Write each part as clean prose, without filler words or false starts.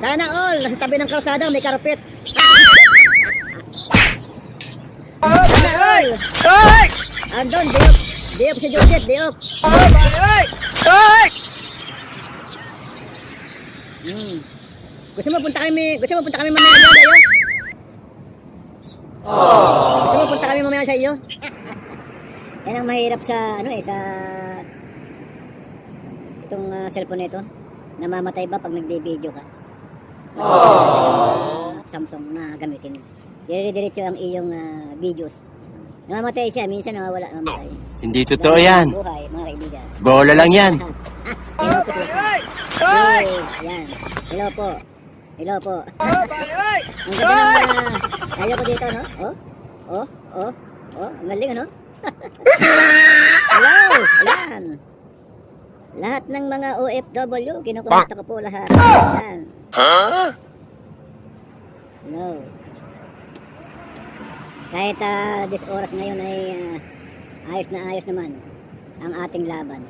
Sana all, nasa tabi ng kalsada may karpet. Sana all. Andon, diop. Diop si Judith, diop. Gusto mo punta kami mamaya dyan sa iyo? Gusto mo punta kami mamaya sa iyo? Yan ang mahirap sa sa itong cellphone nito. Namamatay ba pag nagbe-video ka? Samsung na gamitin. Dire-diretso ang iyong videos. Namamatay siya, minsan namatay. Hindi totoo yan. Buhay, mga kaibigan. Bola lang yan. Hello po sila. Hey, yan. Hello po. Hello po. Ang ganda ng tayo ko dito, no? Ang galing, ano? Hello! Ayan. Lahat ng mga OFW, kinukumusta ko po lahat. Ayan. Hello. Kahit 10 oras ngayon ay ayos naman ang ating laban.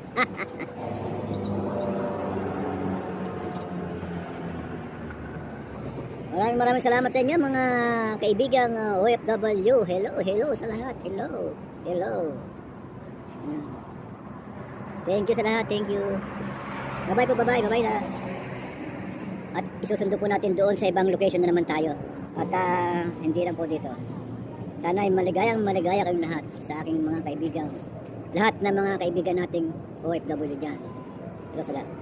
Maraming salamat sa inyo mga kaibigang OFW. Hello sa lahat. Hello. Thank you sa lahat. Thank you. Bye bye na. At isusundo po natin doon sa ibang location na naman tayo. At hindi lang po dito. Sana ay maligaya kayong lahat sa aking mga kaibigan. Lahat ng mga kaibigan nating OFW dyan. Hello sa lahat.